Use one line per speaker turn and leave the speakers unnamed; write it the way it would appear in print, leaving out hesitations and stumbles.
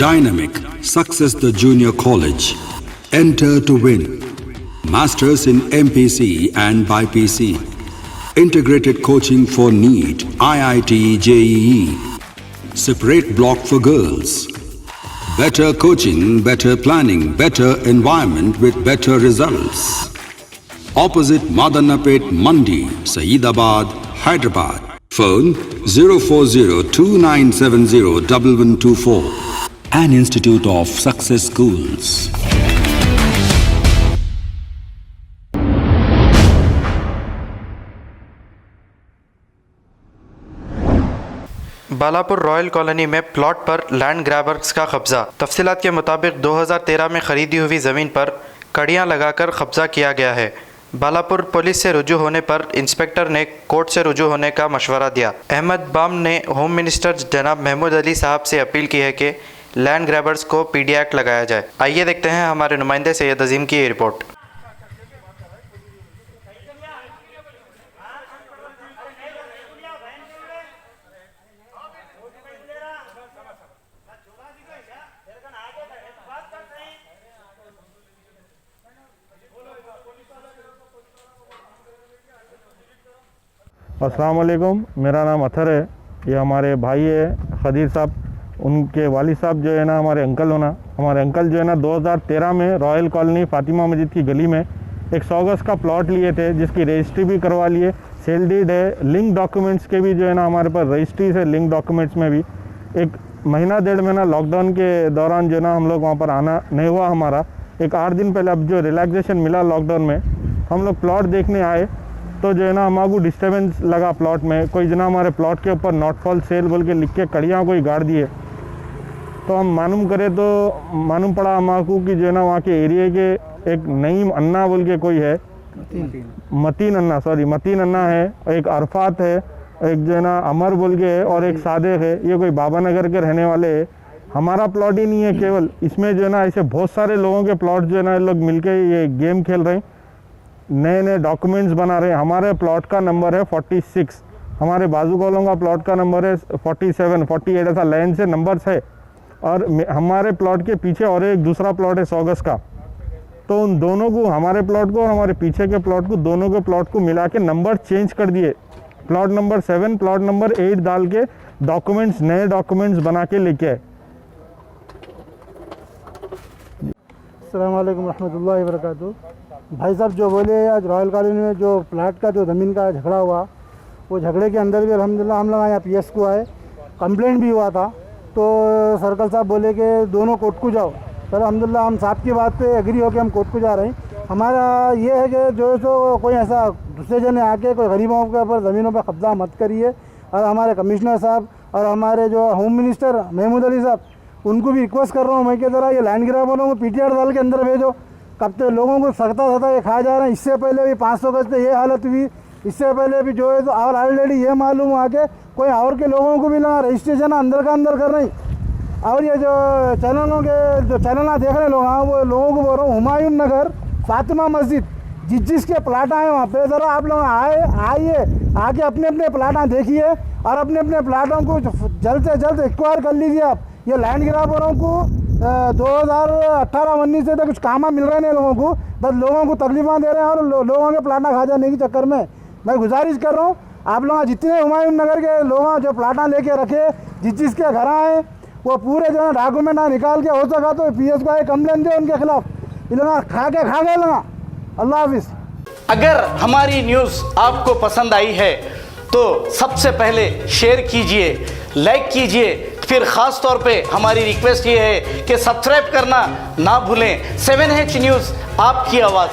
Dynamic Success the Junior College. Enter to win. Masters in MPC and BPC. Integrated coaching for NEET, IIT, JEE. Separate block for girls. Better coaching, better planning, better environment with better results. Opposite Madannapet Mandi, Saeedabad, Hyderabad. Phone 04029701124. An Institute of Success Schools.
Balapur royal colony में plot पर land grabbers का कब्जा। तफसीलात के मुताबिक 2013 में खरीदी हुई ज़मीन पर कड़ियाँ लगाकर कब्जा किया गया है। बालापुर पुलिस से रुजू होने पर इंस्पेक्टर ने कोर्ट से रुजू होने का मशवरा दिया। अहमद बाम ने होम मिनिस्टर जनाब महमूद अली साहब से अपील की है कि लैंड ग्रैबर्स को पीडी एक्ट लगाया जाए। आइए देखते हैं हमारे नुमाइंदे सैयद अजीम की ये रिपोर्ट।
अस्सलाम वालेकुम, मेरा नाम अथर है। ये हमारे भाई है खदीर साहब, उनके वालिद साहब जो है ना हमारे अंकल जो है ना 2013 में रॉयल कॉलोनी फातिमा मस्जिद की गली में एक 100 गज का प्लॉट लिए थे, जिसकी रजिस्ट्री भी करवा लिए, सेल डीड है, लिंक डॉक्यूमेंट्स के भी जो है ना हमारे पास रजिस्ट्री से लिंक डॉक्यूमेंट्स में भी। एक महीना 1.5 महीना लॉकडाउन के दौरान जो है ना हम लोग वहाँ पर आना नहीं हुआ हमारा। एक 8 दिन पहले अब जो रिलैक्सेशन मिला लॉकडाउन में, हम लोग प्लॉट देखने आए तो जो है ना हमारे को डिस्टर्बेंस लगा प्लॉट में। कोई जना हमारे प्लॉट के ऊपर नॉट फॉल सेल बोल के लिख के कड़ियाँ कोई गाड़ दिए। तो हम मालूम करे तो मालूम पड़ा हमारे को कि जो है ना वहाँ के एरिया के एक नईम अन्ना बोल के कोई है, मतीन अन्ना है, एक अरफात है, एक जो है ना अमर बोल के है और एक सादिक है। ये कोई बाबा नगर के रहने वाले है। हमारा प्लॉट ही नहीं है केवल, इसमें जो है ना ऐसे बहुत सारे लोगों के प्लॉट जो है ना लोग मिल के ये गेम खेल रहे हैं, नए डॉक्यूमेंट्स बना रहे हैं। हमारे प्लॉट का नंबर है 46, हमारे बाजू वालों का प्लॉट का नंबर है 47, 48, ऐसा लाइन से नंबर्स है। और हमारे प्लॉट के पीछे और एक दूसरा प्लॉट है 100 गज का। तो उन दोनों को, हमारे प्लॉट को और हमारे पीछे के प्लॉट को, दोनों के प्लॉट को मिला के नंबर चेंज कर दिए। प्लॉट नंबर 7 प्लॉट नंबर 8 डाल के डॉक्यूमेंट्स, नए डॉक्यूमेंट्स बना के लेके आए।
अस्सलाम वालेकुम रहमतुल्लाहि व बरकातहू। भाई साहब जो बोले, आज रॉयल कॉलोनी में जो प्लाट का जो ज़मीन का झगड़ा हुआ, वो झगड़े के अंदर भी अल्हम्दुलिल्लाह हम लोग यहाँ PS को आए, कंप्लेंट भी हुआ था। तो सर्कल साहब बोले कि दोनों कोर्ट को जाओ। सर अल्हम्दुलिल्लाह हम साहब की बात पे एग्री हो के हम कोर्ट को जा रहे हैं। हमारा ये है कि जो है सो कोई ऐसा दूसरे जने आके कोई गरीबों के ऊपर ज़मीनों पर कब्जा मत करिए। और हमारे कमिश्नर साहब और हमारे जो होम मिनिस्टर महमूद अली साहब, उनको भी रिक्वेस्ट कर रहा हूँ मैं कि ज़रा ये लैंड ग्रैबरों को PTR डाल के अंदर भेजो। कब तक लोगों को सख्ता ये खा जा रहे हैं। इससे पहले भी 500 गज पे ये हालत हुई, इससे पहले भी जो है तो और ऑलरेडी ये मालूम हुआ कि कोई और के लोगों को भी ना रजिस्ट्रेशन अंदर का अंदर कर रहे हैं। और ये जो चैनलों के जो चैनल देख रहे लोग, हाँ वो लोगों को बोल रहा हूँ, हुमायूं नगर फातिमा मस्जिद जिसके प्लाट आए वहाँ पे ज़रा आप लोग आइए, आके अपने अपने प्लाट देखिए और अपने अपने प्लाटों को जल्द से जल्द एक्वायर कर लीजिए। आप ये लैंड ग्रैबरों को 2018-19 से तो कुछ काम मिल रहे हैं लोगों को, बस लोगों को तकलीफें दे रहे हैं और लोगों के प्लाटा खा जाने के चक्कर में मैं गुजारिश कर रहा हूँ आप लोग जितने हुमायूं नगर के लोग जो प्लाटा लेके रखे, जिसके घर आए वो पूरे जो है डॉक्यूमेंट निकाल के हो सका तो PS को कंप्लेन दे उनके खिलाफ। ये लोग खा गए लोग। अल्लाह हाफिज़।
अगर हमारी न्यूज़ आपको पसंद आई है तो सबसे पहले शेयर कीजिए, लाइक कीजिए, फिर ख़ास तौर पे हमारी रिक्वेस्ट ये है कि सब्सक्राइब करना ना भूलें। 7H न्यूज़, आपकी आवाज़।